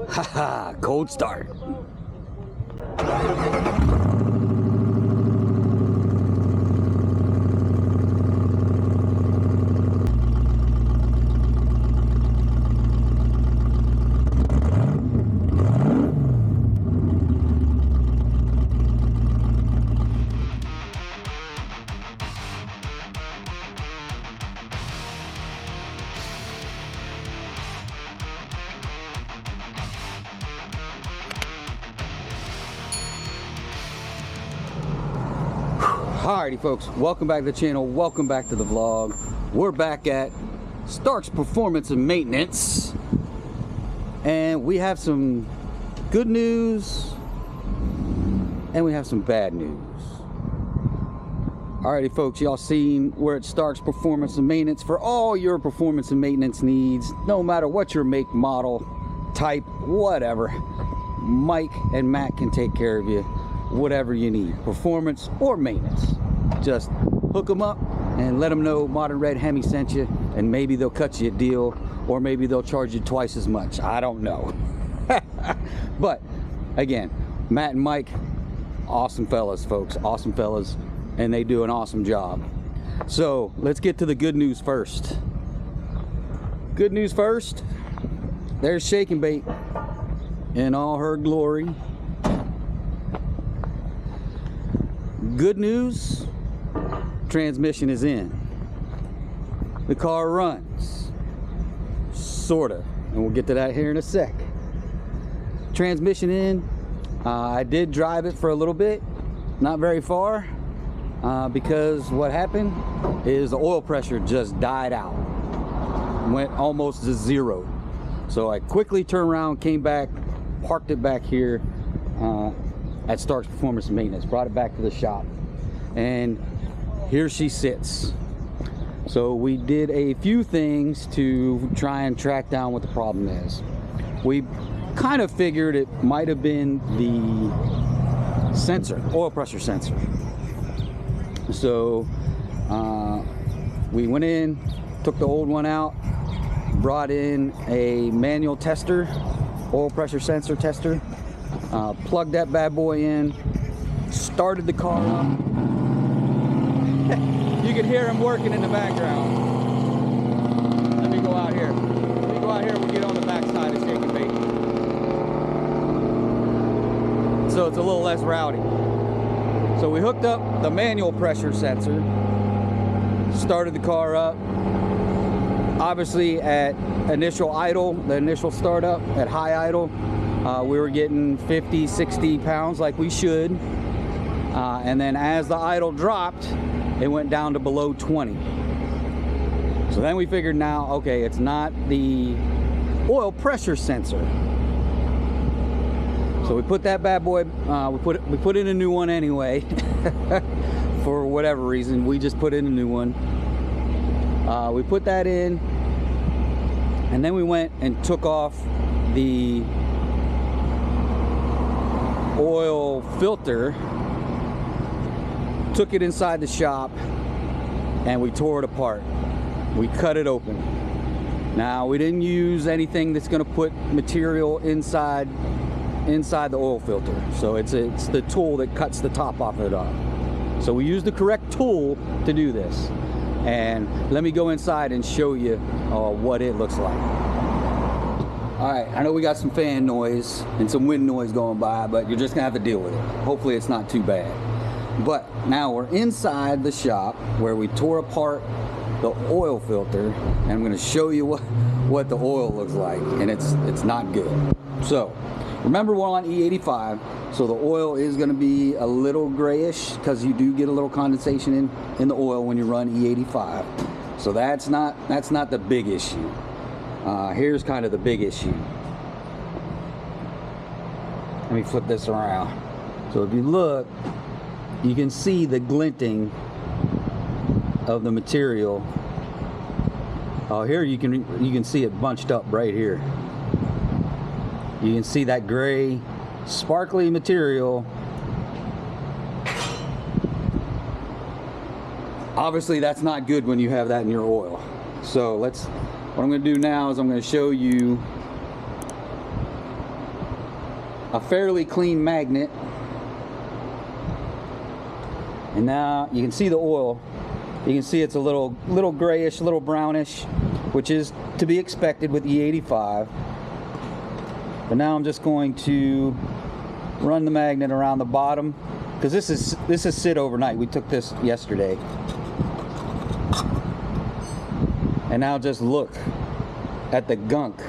Haha, cold start. Alrighty folks, welcome back to the channel, welcome back to the vlog. We're back at Starck's Performance and Maintenance, and we have some good news and we have some bad news. Alrighty folks, y'all seen we're at Starck's Performance and Maintenance for all your performance and maintenance needs, no matter what your make, model, type, whatever. Mike and Matt can take care of you, whatever you need, performance or maintenance. Just hook them up and let them know Modern Red Hemi sent you, and maybe they'll cut you a deal, or maybe they'll charge you twice as much. I don't know. But again, Matt and Mike, awesome fellas folks, awesome fellas, and they do an awesome job. So let's get to the good news first. Good news first, there's Shake and Bait in all her glory. Good news, transmission is in. The car runs, sorta, and we'll get to that here in a sec. Transmission in. I did drive it for a little bit, not very far, because what happened is the oil pressure just died out, went almost to zero. So I quickly turned around, came back, parked it back here at Starck's Performance and Maintenance, brought it back to the shop, and here she sits. So we did a few things to try and track down what the problem is. We kind of figured it might have been the sensor, oil pressure sensor. So we went in, took the old one out, brought in a manual tester, oil pressure sensor tester, plugged that bad boy in, started the car up. You can hear him working in the background. Let me go out here. Let me go out here and we'll get on the back side of Shake and Bait, so it's a little less rowdy. So we hooked up the manual pressure sensor, started the car up. Obviously at initial idle, the initial startup, at high idle, we were getting 50, 60 pounds like we should. And then as the idle dropped, it went down to below 20. So then we figured now, okay, it's not the oil pressure sensor. So we put that bad boy, we put in a new one anyway. For whatever reason, we just put in a new one. We put that in, and then we went and took off the oil filter, took it inside the shop, and we tore it apart. We cut it open. Now, we didn't use anything that's going to put material inside the oil filter. So it's the tool that cuts the top off of it off. So we used the correct tool to do this. And let me go inside and show you what it looks like. All right, I know we got some fan noise and some wind noise going by, but you're just gonna have to deal with it. Hopefully it's not too bad. But now we're inside the shop where we tore apart the oil filter, and I'm gonna show you what the oil looks like, and it's not good. So remember, we're on E85, so the oil is gonna be a little grayish because you do get a little condensation in the oil when you run E85. So that's not the big issue. Here's kind of the big issue. Let me flip this around. So if you look, you can see the glinting of the material. Oh, here you can see it bunched up right here. You can see that gray sparkly material. Obviously that's not good when you have that in your oil. So what I'm going to do now is I'm going to show you a fairly clean magnet. And now you can see the oil. You can see it's a little grayish, a little brownish, which is to be expected with E85. But now I'm just going to run the magnet around the bottom, because this is sit overnight. We took this yesterday. And now just look at the gunk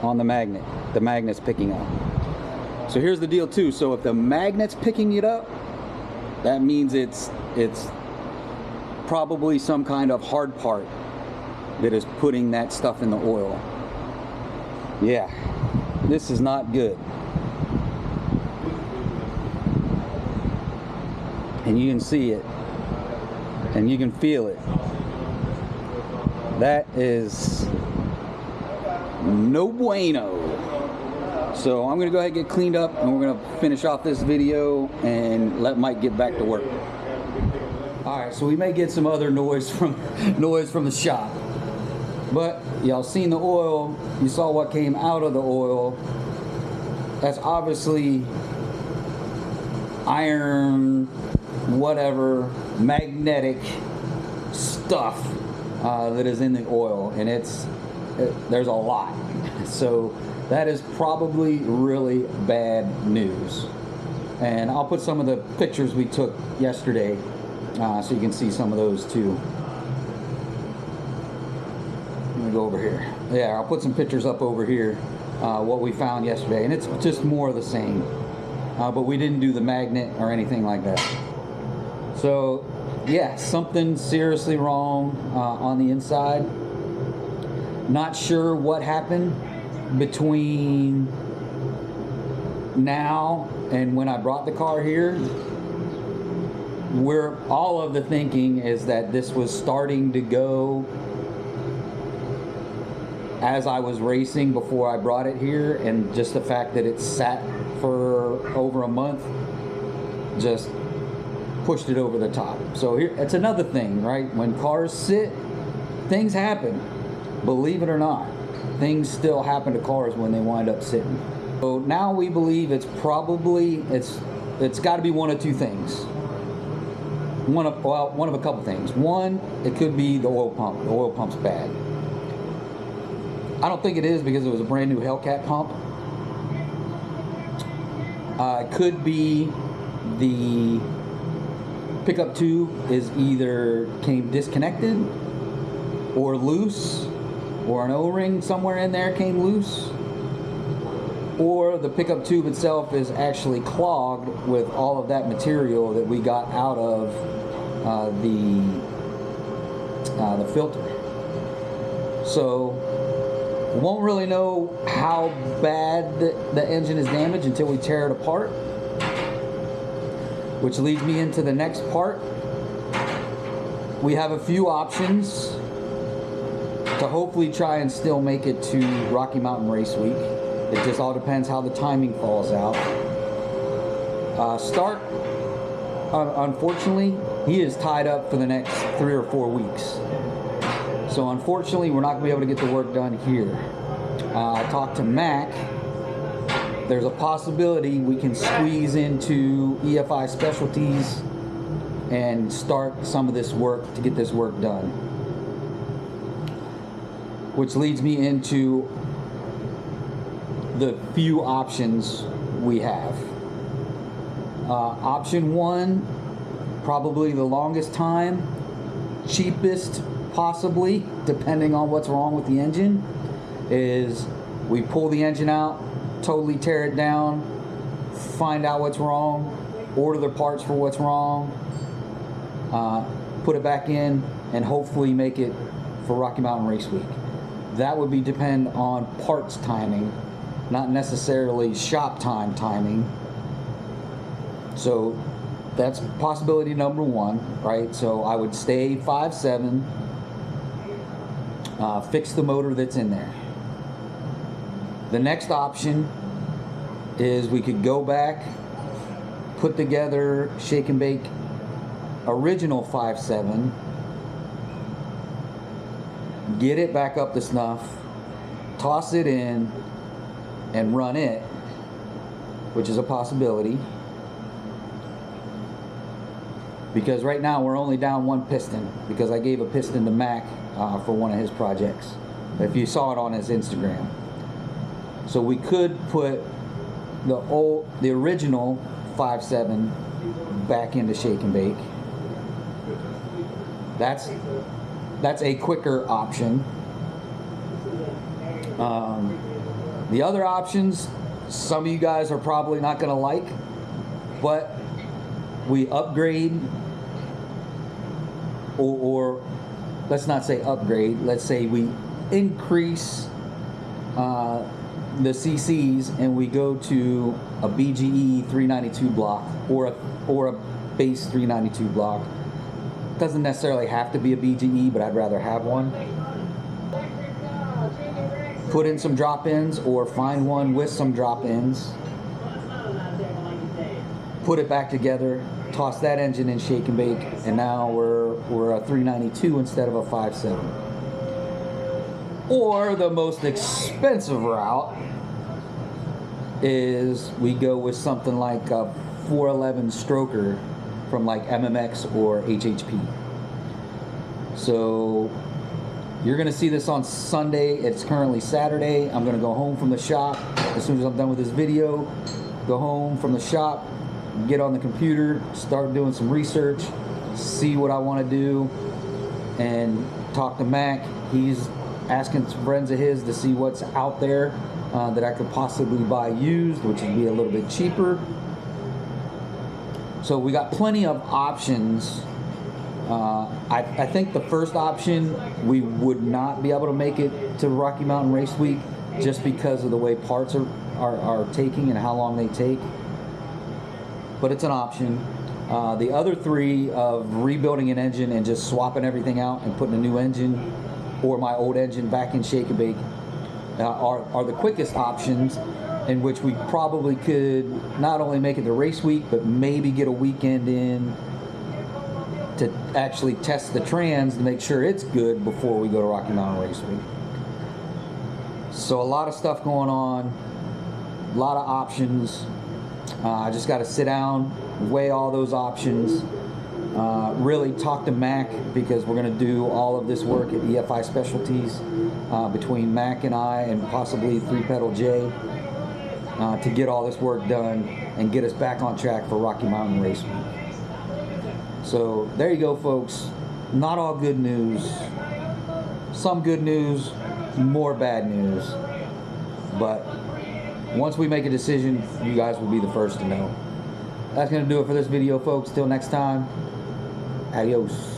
on the magnet. The magnet's picking up. So here's the deal too. So if the magnet's picking it up, that means it's probably some kind of hard part that is putting that stuff in the oil. Yeah, this is not good. And you can see it, and you can feel it. That is no bueno. So I'm gonna go ahead and get cleaned up, and we're gonna finish off this video and let Mike get back to work. All right, so we may get some other noise from the shop, but y'all seen the oil. You saw what came out of the oil. That's obviously iron, whatever, magnetic stuff that is in the oil, and there's a lot. So that is probably really bad news. And I'll put some of the pictures we took yesterday so you can see some of those too. Let me go over here. Yeah, I'll put some pictures up over here, what we found yesterday, and it's just more of the same. But we didn't do the magnet or anything like that. So yeah, something seriously wrong on the inside. Not sure what happened between now and when I brought the car here. All of the thinking is that this was starting to go as I was racing before I brought it here, and just the fact that it sat for over a month just pushed it over the top. So here, it's another thing, right? When cars sit, things happen. Believe it or not, things still happen to cars when they wind up sitting. So now we believe it's got to be one of two things. One of a couple things. One, it could be the oil pump. The oil pump's bad. I don't think it is, because it was a brand new Hellcat pump. It could be the pickup tube is either came disconnected or loose, or an O-ring somewhere in there came loose, or the pickup tube itself is actually clogged with all of that material that we got out of the filter. So we won't really know how bad the engine is damaged until we tear it apart, which leads me into the next part. We have a few options to hopefully try and still make it to Rocky Mountain Race Week. It just all depends how the timing falls out. Starck, unfortunately, he is tied up for the next 3 or 4 weeks. So unfortunately, we're not going to be able to get the work done here. I talked to Mac. There's a possibility we can squeeze into EFI Specialties and start some of this work to get this work done. Which leads me into the few options we have. Option one, probably the longest time, cheapest possibly, depending on what's wrong with the engine, is we pull the engine out, totally tear it down, find out what's wrong, order the parts for what's wrong, put it back in, and hopefully make it for Rocky Mountain Race Week. That would depend on parts timing, not necessarily shop timing. So that's possibility number one, right? So I would stay 5.7, fix the motor that's in there. The next option is we could go back, put together, shake and bake original 5.7, get it back up to snuff, toss it in, and run it, which is a possibility. Because right now we're only down one piston, because I gave a piston to Mac for one of his projects. If you saw it on his Instagram. So we could put the original 5.7 back into shake and bake. That's a quicker option. The other options, some of you guys are probably not going to like, but we upgrade, or let's not say upgrade, let's say we increase the CCs and we go to a BGE 392 block or a base 392 block. Doesn't necessarily have to be a BGE, but I'd rather have one. Put in some drop-ins or find one with some drop-ins. Put it back together, toss that engine in shake and bake, and now we're a 392 instead of a 5.7. Or the most expensive route is we go with something like a 411 stroker from like MMX or HHP. So you're gonna see this on Sunday. It's currently Saturday. I'm gonna go home from the shop as soon as I'm done with this video. Go home from the shop, get on the computer, start doing some research, see what I want to do, and talk to Mac. He's asking some friends of his to see what's out there that I could possibly buy used, which would be a little bit cheaper. So we got plenty of options. I think the first option, we would not be able to make it to Rocky Mountain Race Week just because of the way parts are taking and how long they take. But it's an option. The other three of rebuilding an engine and just swapping everything out and putting a new engine or my old engine back in shake and bake are the quickest options, in which we probably could not only make it to race week, but maybe get a weekend in to actually test the trans to make sure it's good before we go to Rocky Mountain Race Week. So a lot of stuff going on, a lot of options. I just got to sit down, weigh all those options, really talk to Mac, because we're going to do all of this work at EFI Specialties between Mac and I, and possibly 3-Pedal J, to get all this work done and get us back on track for Rocky Mountain Race Week. So there you go, folks. Not all good news. Some good news, more bad news. But once we make a decision, you guys will be the first to know. That's going to do it for this video, folks. Till next time, adios.